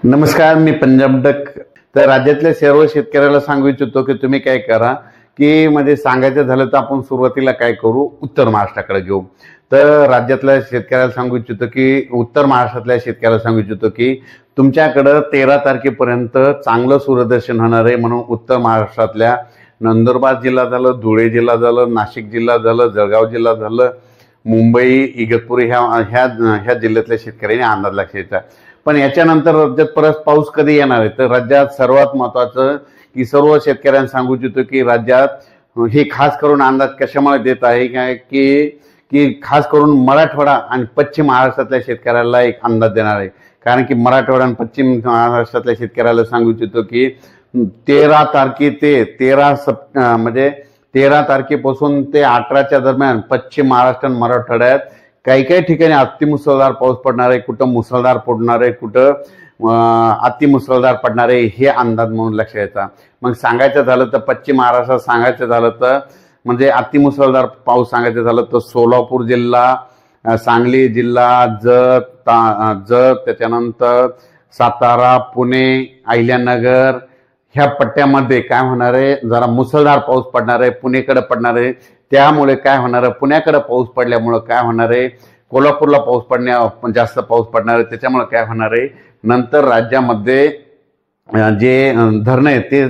नमस्कार, मी पंजाब डक. तर राज्यातल्या सर्व शेतकऱ्याला सांगू इच्छितो की तुम्ही काय करा की म्हणजे सांगायचं झालं तर आपण सुरुवातीला काय करू, उत्तर महाराष्ट्राकडे घेऊ. तर राज्यातल्या शेतकऱ्याला सांगू इच्छितो की उत्तर महाराष्ट्रातल्या शेतकऱ्याला सांगू इच्छितो की तुमच्याकडं 13 तारखेपर्यंत चांगलं सूर्यदर्शन होणार आहे. म्हणून उत्तर महाराष्ट्रातल्या नंदुरबार जिल्हा झालं, धुळे जिल्हा झालं, नाशिक जिल्हा झालं, जळगाव जिल्हा झालं, मुंबई, इगतपुरी ह्या जिल्ह्यातल्या शेतकऱ्यांनी अंदाज लक्षायचा. पण याच्यानंतर राज्यात परत पाऊस कधी येणार आहे, तर राज्यात सर्वात महत्वाचं की सर्व शेतकऱ्यांना सांगू इच्छितो की राज्यात हे खास करून अंदाज कशामुळे देत आहे की खास करून मराठवाडा आणि पश्चिम महाराष्ट्रातल्या शेतकऱ्याला एक अंदाज देणार आहे. कारण की मराठवाडा आणि पश्चिम महाराष्ट्रातल्या शेतकऱ्याला सांगू इच्छितो की 13 तारखे ते 13 तारखेपासून ते 18च्या दरम्यान पश्चिम महाराष्ट्र आणि मराठवाड्यात काही ठिकाणी अतिमुसळधार पाऊस पडणार आहे, कुठं मुसळधार पडणार आहे, कुठं अतिमुसळधार पडणार आहे, हे अंदाज म्हणून लक्षात येतात. मग सांगायचं झालं तर पश्चिम महाराष्ट्रात सांगायचं झालं तर म्हणजे अतिमुसळधार पाऊस सांगायचं झालं तर सोलापूर जिल्हा, सांगली जिल्हा, जत, त्याच्यानंतर सातारा, पुणे, अहिल्यानगर ह्या पट्ट्यामध्ये काय होणार आहे, जरा मुसळधार पाऊस पडणार आहे, पुणेकडे पडणार आहे. त्यामुळे काय होणार आहे, पुण्याकडे पाऊस पडल्यामुळे काय होणार आहे, कोल्हापूरला जास्त पाऊस पडणार आहे. त्याच्यामुळे काय होणार आहे, नंतर राज्यामध्ये जे धरणं आहे ते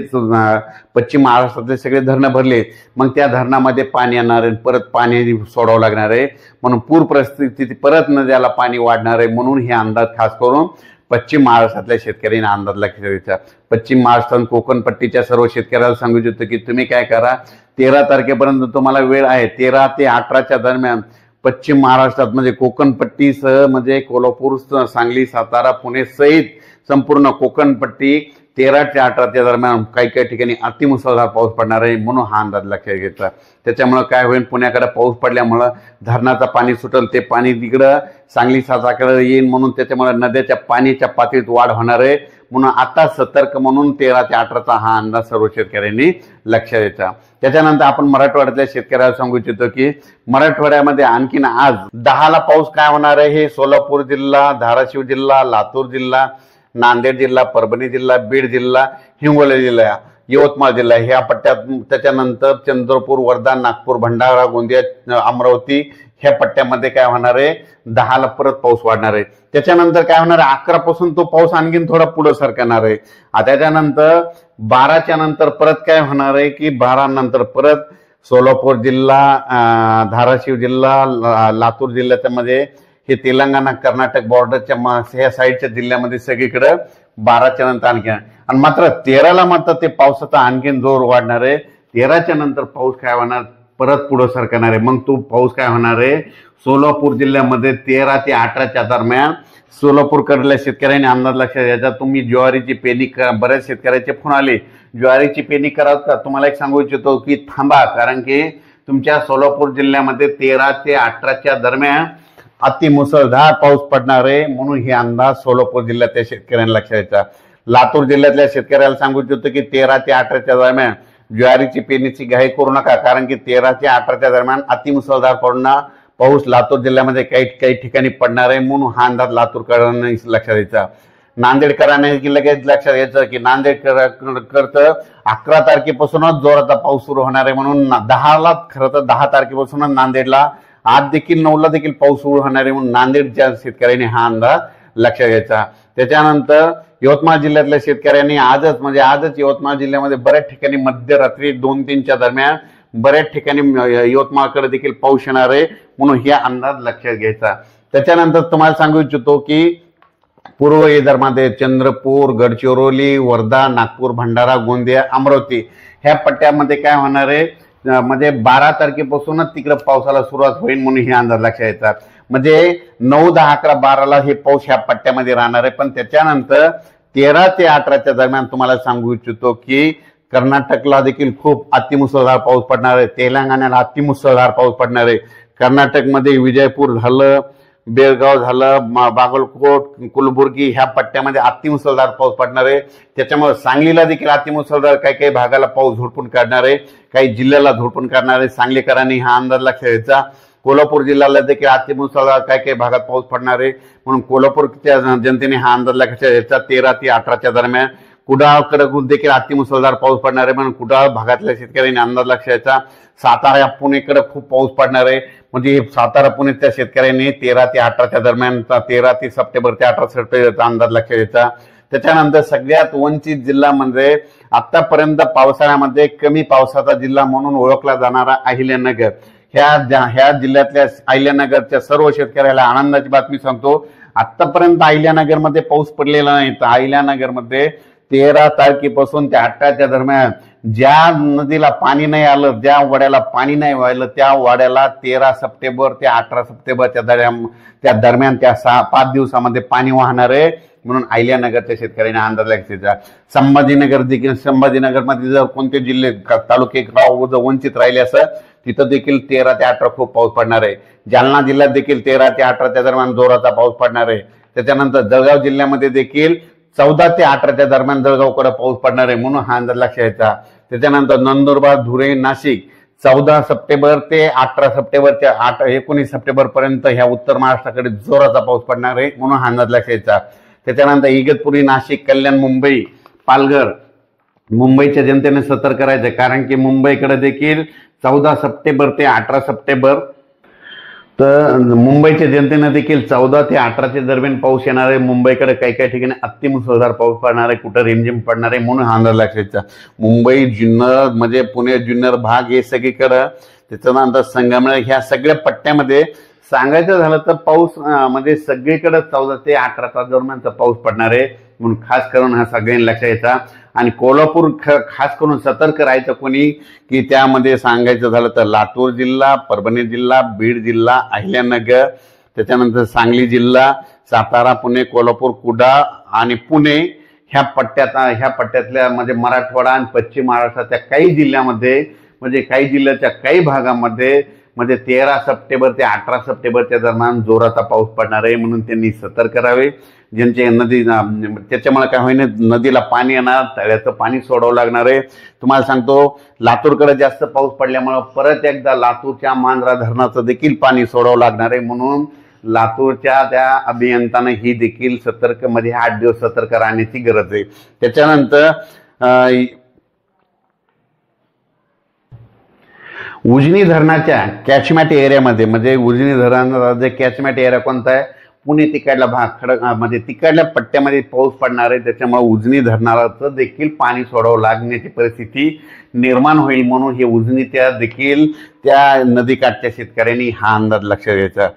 पश्चिम महाराष्ट्रातले सगळे धरणं भरले, मग त्या धरणामध्ये पाणी येणार आहे, परत पाणी सोडावं लागणार आहे. म्हणून पूर परिस्थिती परत नद्याला पाणी वाढणार आहे. म्हणून हे अंदाज खास करून पश्चिम महाराष्ट्रातल्या शेतकऱ्यांना अंदाज लक्षात द्यायचा. पश्चिम महाराष्ट्र पकोकण पट्टीच्या सर्व शेतकऱ्याला सांगू इच्छितो की तुम्ही काय करा, 13 तारखेपर्यंत तुम्हाला वेळ आहे. 13 ते 18च्या दरम्यान पश्चिम महाराष्ट्रात म्हणजे कोकण पट्टीसह म्हणजे कोल्हापूर, सांगली, सातारा, पुणे सहित संपूर्ण कोकण पट्टी 13 ते 18च्या दरम्यान काही ठिकाणी अतिमुसळधार पाऊस पडणार आहे. म्हणून हा अंदाज लक्षात घ्यायचा. त्याच्यामुळे काय होईल, पुण्याकडे पाऊस पडल्यामुळं धरणाचं पाणी सुटेल, ते पाणी तिकडं सांगली, साताराकडे येईल. म्हणून त्याच्यामुळे नद्याच्या पाण्याच्या पातळीत वाढ होणार आहे. म्हणून आता सतर्क म्हणून 13 ते 18चा हा अंदाज सर्व शेतकऱ्यांनी लक्षात द्यायचा. त्याच्यानंतर आपण मराठवाड्यातल्या शेतकऱ्याला सांगू इच्छितो की मराठवाड्यामध्ये आणखीन आज 10ला पाऊस काय होणार आहे, हे सोलापूर जिल्हा, धाराशिव जिल्हा, लातूर जिल्हा, नांदेड जिल्हा, परभणी जिल्हा, बीड जिल्हा, हिंगोली जिल्हा, यवतमाळ जिल्हा ह्या पट्ट्यात. त्याच्यानंतर चंद्रपूर, वर्धा, नागपूर, भंडारा, गोंदिया, अमरावती ह्या पट्ट्यामध्ये काय होणार आहे, 10ला परत पाऊस वाढणार आहे. त्याच्यानंतर काय होणार आहे, 11 पासून तो पाऊस आणखीन थोडा पुढे सरकणार आहे. त्याच्यानंतर 12च्या नंतर परत काय होणार आहे की 12 नंतर परत सोलापूर जिल्हा, धाराशिव जिल्हा, लातूर जिल्ह्याच्या मध्ये हे तेलंगणा, कर्नाटक बॉर्डरच्या ह्या साईडच्या जिल्ह्यामध्ये सगळीकडे 12च्या नंतर आणखी. आणि मात्र 13ला मात्र ते पावसाचा आणखीन जोर वाढणार आहे. 13च्या नंतर पाऊस काय होणार, परत पुढे सरकणार आहे. मग तो पाऊस काय होणार आहे, सोलापूर जिल्ह्यामध्ये 13 ते 18च्या दरम्यान सोलापूरकडल्या शेतकऱ्यांनी अंदाज लक्षात द्यायचा. तुम्ही ज्वारीची पेरणी करा. बऱ्याच शेतकऱ्याचे फोन आले, ज्वारीची पेरणी करावं का. तुम्हाला एक सांगू इच्छितो की थांबा, कारण की तुमच्या सोलापूर जिल्ह्यामध्ये 13 ते 18च्या दरम्यान अतिमुसळधार पाऊस पडणार आहे. म्हणून हे अंदाज सोलापूर जिल्ह्यातल्या शेतकऱ्यांना लक्षात द्यायचा. लातूर जिल्ह्यातल्या शेतकऱ्याला सांगू इच्छितो की 13 ते 18च्या दरम्यान ज्वारीची पेरणीची घाई करू नका, कारण की 13 ते 18च्या दरम्यान अतिमुसळधार पाऊस लातूर जिल्ह्यामध्ये काही ठिकाणी पडणार आहे. म्हणून हा अंदाज लातूरकरांनी लक्षात द्यायचा. नांदेडकरांनी लगेच लक्षात घ्यायचं की नांदेडकरचं 11 तारखेपासूनच जोराचा पाऊस सुरू होणार आहे. म्हणून 10ला खरं तर 10 तारखेपासूनच नांदेडला आज देखील 9ला देखील पाऊस सुरू होणार आहे. म्हणून नांदेडच्या शेतकऱ्यांनी हा अंदाज लक्षात घ्यायचा. त्याच्यानंतर यवतमाळ जिल्ह्यातल्या शेतकऱ्यांनी आजच यवतमाळ जिल्ह्यामध्ये बऱ्याच ठिकाणी मध्यरात्री 2-3च्या दरम्यान बऱ्याच ठिकाणी यवतमाळकडे देखील पाऊस येणार आहे. म्हणून हे अंदाज लक्षात घ्यायचा. त्याच्यानंतर तुम्हाला सांगू इच्छितो की पूर्व विदर्भामध्ये चंद्रपूर, गडचिरोली, वर्धा, नागपूर, भंडारा, गोंदिया, अमरावती ह्या पट्ट्यामध्ये काय होणार आहे, म्हणजे 12 तारखेपासूनच तिकडे पावसाला सुरुवात होईल. म्हणून हे अंदाज लक्षात येतात. म्हणजे 9, 10, 11, 12ला हे पाऊस ह्या पट्ट्यामध्ये राहणार आहे. पण त्याच्यानंतर 13 ते 18च्या दरम्यान तुम्हाला सांगू इच्छितो की कर्नाटकला देखील खूप अतिमुसळधार पाऊस पडणार आहे. तेलंगणाला अतिमुसळधार पाऊस पडणार आहे. कर्नाटकमध्ये विजयपूर झालं, बेळगाव झालं, बागलकोट, कलबुर्गी ह्या पट्ट्यामध्ये अतिमुसळधार पाऊस पडणार आहे. त्याच्यामुळे सांगलीला देखील अतिमुसळधार काही भागाला पाऊस झोडपून काढणार आहे, काही जिल्ह्याला झोडपून काढणार आहे. सांगलीकरांनी हा अंदाज लक्षात घ्यायचा. कोल्हापूर जिल्ह्याला देखील अतिमुसळधार काही काही भागात पाऊस पडणार आहे, म्हणून कोल्हापूरच्या जनतेने हा अंदाज लक्षात घ्यायचा. 13 ते 18च्या दरम्यान कुडाळकडे देखील अतिमुसळधार पाऊस पडणार आहे, म्हणून कुडाळ भागातल्या शेतकऱ्यांनी अंदाज लक्षात घ्यायचा. सातारा पुणेकडे खूप पाऊस पडणार आहे, म्हणजे सातारा पुणेच्या शेतकऱ्यांनी 13 ते 18च्या दरम्यान 13 ते सप्टेंबर ते 18 सप्टेंबरचा अंदाज लक्षात घ्यायचा. त्याच्यानंतर सगळ्यात वंचित जिल्हा म्हणजे आतापर्यंत पावसाळ्यामध्ये कमी पावसाचा जिल्हा म्हणून ओळखला जाणारा अहिल्यानगर. ह्या जिल्ह्यातल्या अहिल्यानगरच्या सर्व शेतकऱ्याला आनंदाची बातमी सांगतो. आतापर्यंत अहिल्यानगरमध्ये पाऊस पडलेला नाही. तर अहिल्यानगरमध्ये 13 तारखेपासून ते 18च्या दरम्यान ज्या नदीला पाणी नाही आलं, ज्या वाड्याला पाणी नाही वाहिलं, त्या वाड्याला 13 सप्टेंबर ते 18 सप्टेंबरच्या दरम्यान त्या 5 दिवसामध्ये पाणी वाहणार आहे, म्हणून अहिल्यानगरच्या शेतकऱ्यांनी अंदाज घ्यायचा. संभाजीनगर देखील, संभाजीनगरमध्ये जर कोणते जिल्हे तालुके गाव वंचित राहिले असं तिथं देखील 13 ते 18 खूप पाऊस पडणार आहे. जालना जिल्ह्यात देखील 13 ते 18च्या दरम्यान जोराचा पाऊस पडणार आहे. त्याच्यानंतर जळगाव जिल्ह्यामध्ये देखील 14 ते 18च्या दरम्यान जळगावकडे पाऊस पडणार आहे, म्हणून हा अंदाज लक्षात घ्यायचा. त्याच्यानंतर नंदुरबार, धुळे, नाशिक 14 सप्टेंबर ते 18 सप्टेंबरच्या 19 सप्टेंबर पर्यंत ह्या उत्तर महाराष्ट्राकडे जोराचा पाऊस पडणार आहे, म्हणून हा अंदाज लक्षात घ्यायचा. त्याच्यानंतर इगतपुरी, नाशिक, कल्याण, मुंबई, पालघर, मुंबईच्या जनतेने सतर्क करायचं, कारण की मुंबईकडे देखील 14 सप्टेंबर ते 18 सप्टेंबर तर मुंबईच्या जनतेने देखील 14 ते 18च्या दरम्यान पाऊस येणार आहे. मुंबईकडे काही काही ठिकाणी अतिमुसळधार पाऊस पडणार आहे, कुठं रिमझिम पडणार आहे, म्हणून हा अंदाज लक्षात. मुंबई, जुन्नर म्हणजे पुणे जुन्नर भाग हे सगळीकडं, त्याच्यानंतर संगमनेर ह्या सगळ्या पट्ट्यामध्ये सांगायचं झालं तर पाऊस म्हणजे सगळीकडे 14 ते 18च्या दरम्यानचा पाऊस पडणार आहे, म्हणून खास करून हा सगळ्यांनी लक्षात घ्यायचा. आणि कोल्हापूर खास करून सतर्क राहायचं कोणी, की त्यामध्ये सांगायचं झालं तर लातूर जिल्हा, परभणी जिल्हा, बीड जिल्हा, अहिल्यानगर, त्याच्यानंतर सांगली जिल्हा, सातारा, पुणे, कोल्हापूर, कुडाळ आणि पुणे ह्या पट्ट्यातल्या म्हणजे मराठवाडा आणि पश्चिम महाराष्ट्राच्या काही जिल्ह्यामध्ये म्हणजे काही जिल्ह्याच्या काही भागामध्ये म्हणजे 13 सप्टेंबर ते 18 सप्टेंबरच्या दरम्यान जोराचा पाऊस पडणार आहे, म्हणून त्यांनी सतर्क राहावे. ज्यांचे नदी त्याच्यामुळे काय होईना नदीला पाणी येणार, तळ्याचं पाणी सोडावं लागणार आहे. तुम्हाला सांगतो लातूरकडे जास्त पाऊस पडल्यामुळे परत एकदा लातूरच्या मांजरा धरणाचं देखील पाणी सोडावं लागणार आहे, म्हणून लातूरच्या त्या अभियंत्याने ही देखील मध्ये 8 दिवस सतर्क राहण्याची गरज आहे. त्याच्यानंतर उजनी धरणाच्या कॅचमेंट एरियामध्ये म्हणजे उजनी धरणाचा जे कॅचमेंट एरिया कोणता आहे, पुणे तिकडला भाग खडक म्हणजे तिकडल्या पट्ट्यामध्ये पाऊस पडणार आहे, त्याच्यामुळे उजनी धरणाचं देखील पाणी सोडावं लागण्याची परिस्थिती निर्माण होईल, म्हणून हे उजनीच्या देखील त्या नदीकाठच्या शेतकऱ्यांनी हा अंदाज लक्षात घ्यायचा.